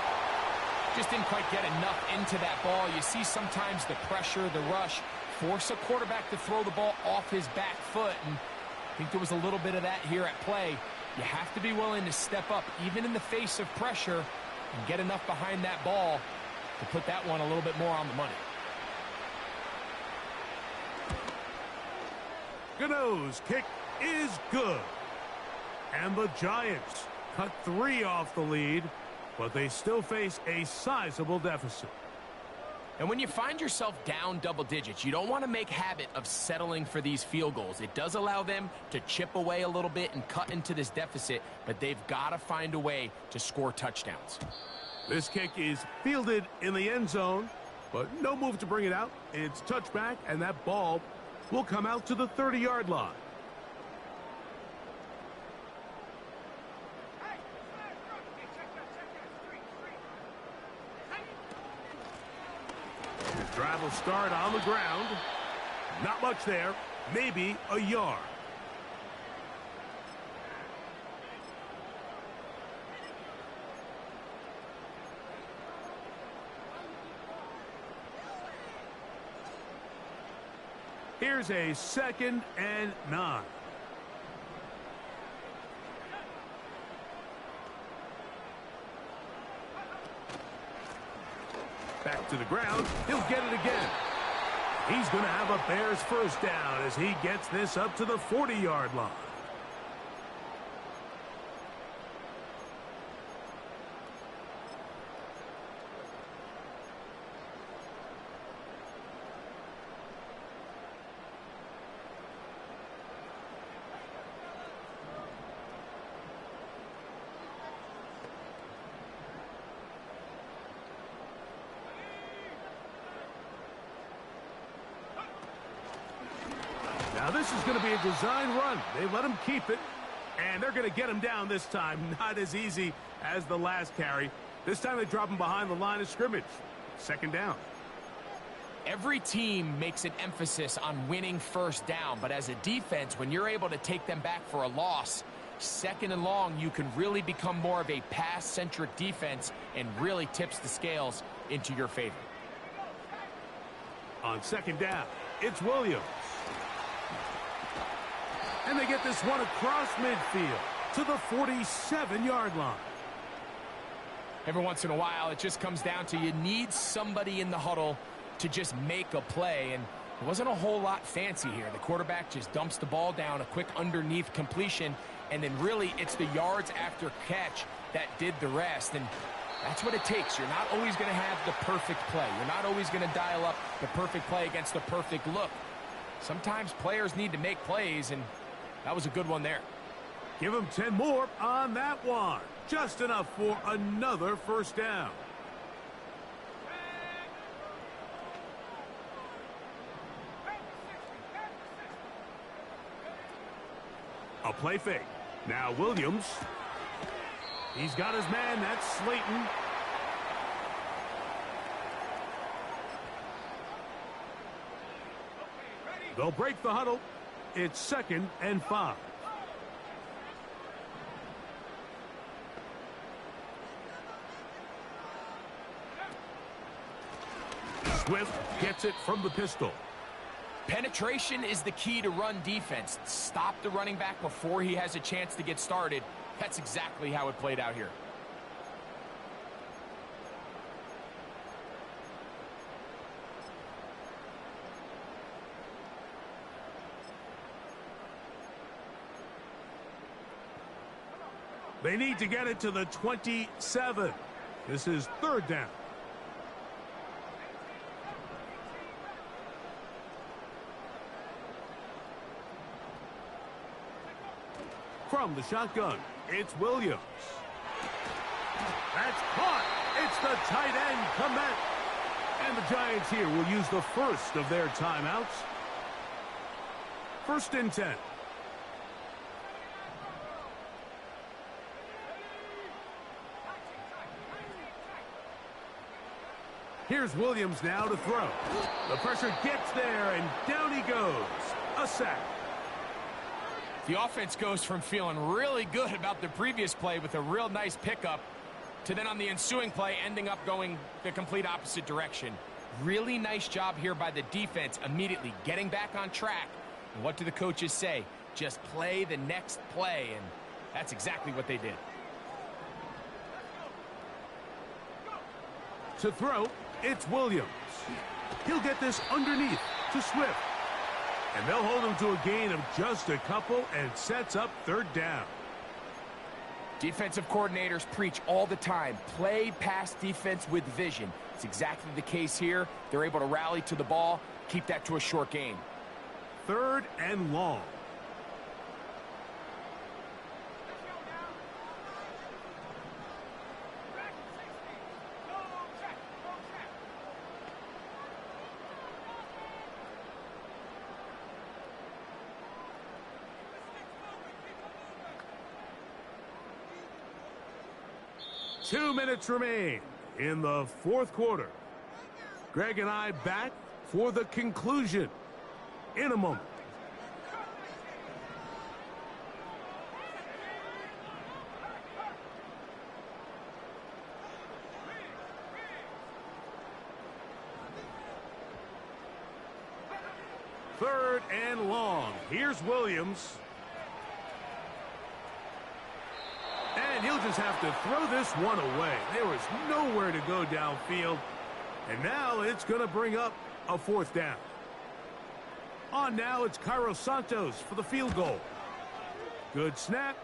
Just didn't quite get enough into that ball. You see sometimes the pressure, the rush, force a quarterback to throw the ball off his back foot, and I think there was a little bit of that here at play. You have to be willing to step up, even in the face of pressure, and get enough behind that ball to put that one a little bit more on the money. Gano's kick is good. And the Giants cut 3 off the lead, but they still face a sizable deficit. And when you find yourself down double digits, you don't want to make habit of settling for these field goals. It does allow them to chip away a little bit and cut into this deficit, but they've got to find a way to score touchdowns. This kick is fielded in the end zone, but no move to bring it out. It's touchback, and that ball will come out to the 30-yard line. Drive will start on the ground. Not much there. Maybe a yard. Here's a 2nd and 9. Back to the ground. He'll get it again. He's going to have a Bears 1st down as he gets this up to the 40-yard line. Now this is going to be a design run. They let him keep it, and they're going to get him down this time. Not as easy as the last carry. This time they drop him behind the line of scrimmage. 2nd down. Every team makes an emphasis on winning 1st down, but as a defense, when you're able to take them back for a loss, 2nd and long, you can really become more of a pass-centric defense and really tips the scales into your favor. On 2nd down, it's Williams. And they get this one across midfield to the 47-yard line. Every once in a while, it just comes down to you need somebody in the huddle to just make a play. And It wasn't a whole lot fancy here. The quarterback just dumps the ball down, a quick underneath completion, and then really it's the yards after catch that did the rest. And that's what it takes. You're not always going to have the perfect play. You're not always going to dial up the perfect play against the perfect look. Sometimes players need to make plays, and that was a good one there. Give him 10 more on that one. Just enough for another first down. A play fake. Now Williams. He's got his man. That's Slayton. They'll break the huddle. It's 2nd and 5. Swift gets it from the pistol. Penetration is the key to run defense. Stop the running back before he has a chance to get started. That's exactly how it played out here. They need to get it to the 27. This is 3rd down. From the shotgun, it's Williams. That's caught. It's the tight end commit. And the Giants here will use the first of their timeouts. 1st and 10. Here's Williams now to throw. The pressure gets there, and down he goes. A sack. The offense goes from feeling really good about the previous play with a real nice pickup to then on the ensuing play ending up going the complete opposite direction. Really nice job here by the defense immediately getting back on track. And what do the coaches say? Just play the next play, and that's exactly what they did. To throw, it's Williams. He'll get this underneath to Swift. And they'll hold him to a gain of just a couple, and sets up 3rd down. Defensive coordinators preach all the time, play pass defense with vision. It's exactly the case here. They're able to rally to the ball, keep that to a short gain. 3rd and long. Two minutes remain in the 4th quarter. Greg and I back for the conclusion in a moment. Third and long. Here's Williams. And he'll just have to throw this one away. There was nowhere to go downfield. And now it's going to bring up a 4th down. On now, it's Cairo Santos for the field goal. Good snap.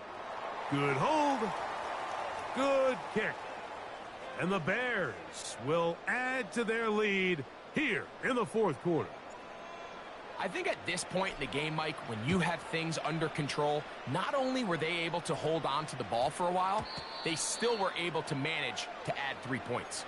Good hold. Good kick. And the Bears will add to their lead here in the 4th quarter. I think at this point in the game, Mike, when you have things under control, not only were they able to hold on to the ball for a while, they still were able to manage to add 3 points.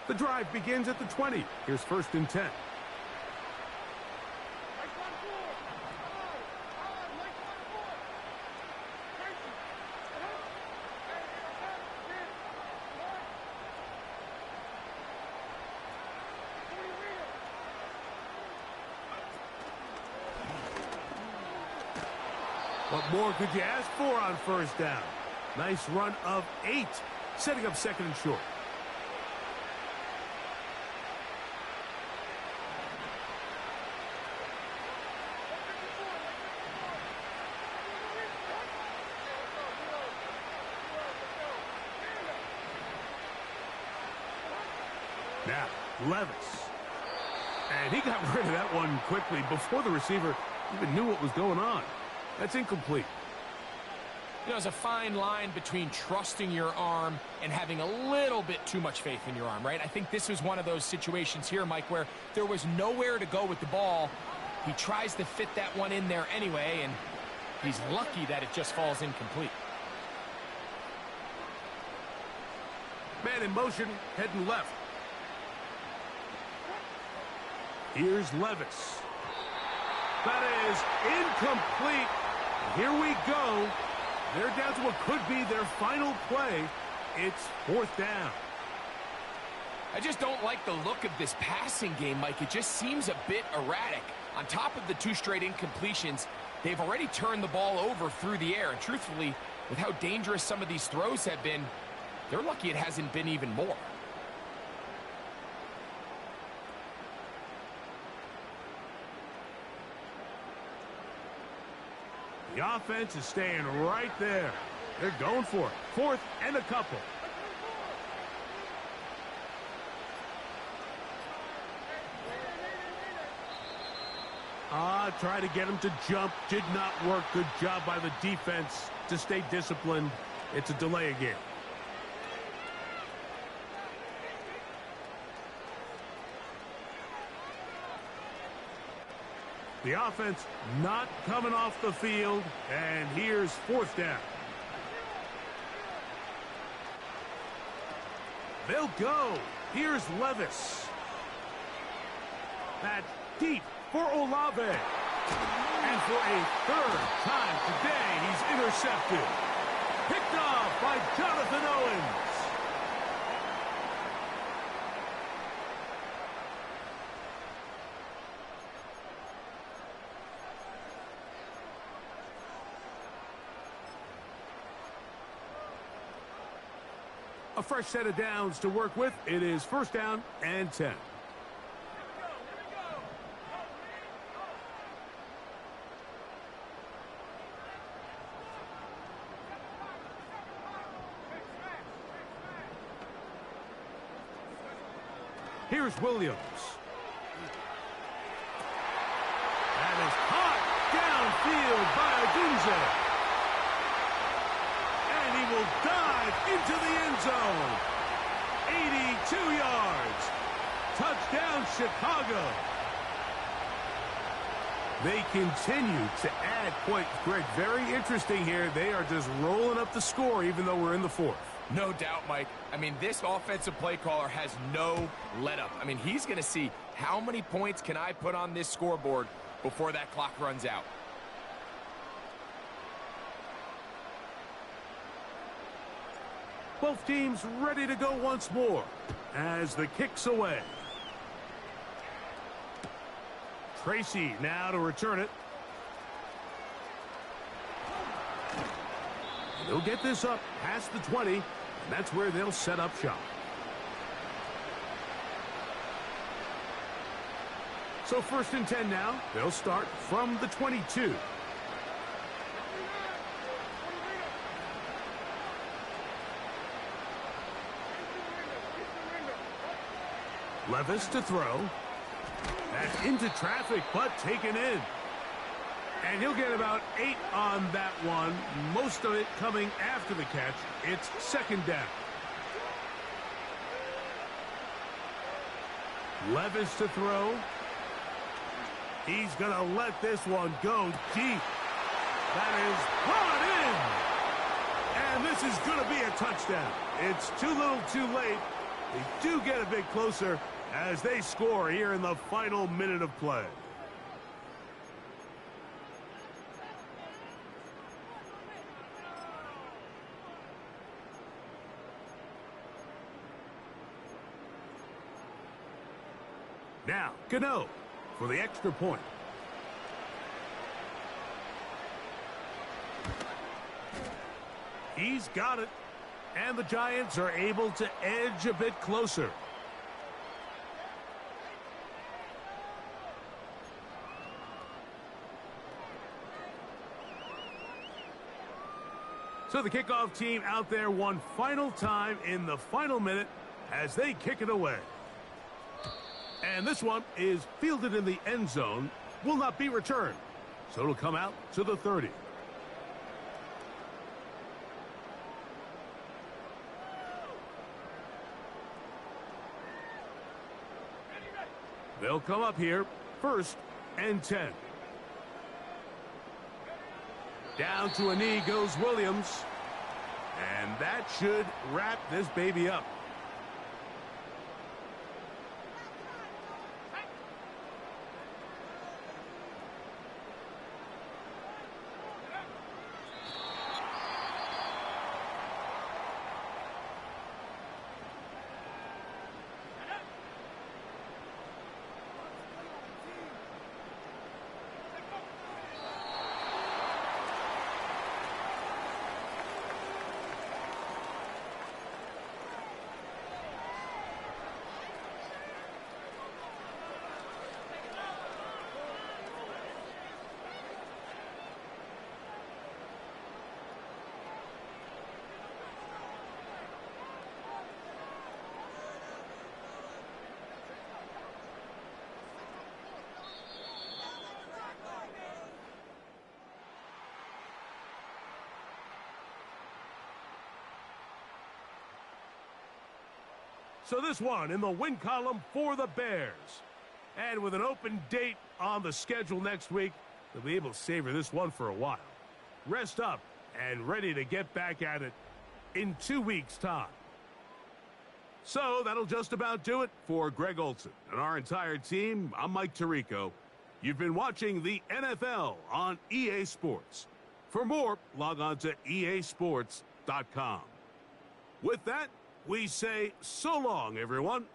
The drive begins at the 20. Here's 1st and 10. What more could you ask for on 1st down? Nice run of 8, setting up 2nd and short. Levis. And he got rid of that one quickly before the receiver even knew what was going on. That's incomplete. You know, there's a fine line between trusting your arm and having a little bit too much faith in your arm, right? I think this was one of those situations here, Mike, where there was nowhere to go with the ball. He tries to fit that one in there anyway, and he's lucky that it just falls incomplete. Man in motion, heading left. Here's Levis. That is incomplete. Here we go. They're down to what could be their final play. It's 4th down. I just don't like the look of this passing game, Mike. It just seems a bit erratic. On top of the 2 straight incompletions, they've already turned the ball over through the air. And truthfully, with how dangerous some of these throws have been, they're lucky it hasn't been even more. The offense is staying right there. They're going for it. 4th and a couple. Try to get him to jump. Did not work. Good job by the defense to stay disciplined. It's a delay again. The offense not coming off the field, and here's 4th down. They'll go. Here's Levis. That's deep for Olave. And for a 3rd time today, he's intercepted. Picked off by Jonathan Owens. A fresh set of downs to work with. It is 1st down and 10. Here's Williams. That is caught downfield by Adunze. And he will dive into the end zone. 82 yards. Touchdown, Chicago. They continue to add points. Greg, very interesting here. They are just rolling up the score even though we're in the 4th. No doubt, Mike. I mean, this offensive play caller has no let-up. I mean, he's going to see how many points can I put on this scoreboard before that clock runs out. Both teams ready to go once more as the kick's away. Tracy now to return it. They'll get this up past the 20, and that's where they'll set up shop. So 1st and 10 now. They'll start from the 22. Levis to throw. That's into traffic, but taken in. And he'll get about 8 on that one. Most of it coming after the catch. It's 2nd down. Levis to throw. He's going to let this one go deep. That is brought in. And this is going to be a touchdown. It's too little too late. They do get a bit closer as they score here in the final minute of play. Now, Gano for the extra point. He's got it. And the Giants are able to edge a bit closer. So the kickoff team out there one final time in the final minute as they kick it away. And this one is fielded in the end zone, will not be returned. So it'll come out to the 30. They'll come up here, 1st and 10. Down to a knee goes Williams. And that should wrap this baby up. So this one in the win column for the Bears. And with an open date on the schedule next week, they'll be able to savor this one for a while. Rest up and ready to get back at it in 2 weeks' time. So that'll just about do it for Greg Olson and our entire team. I'm Mike Tirico. You've been watching the NFL on EA Sports. For more, log on to easports.com. With that, we say so long, everyone.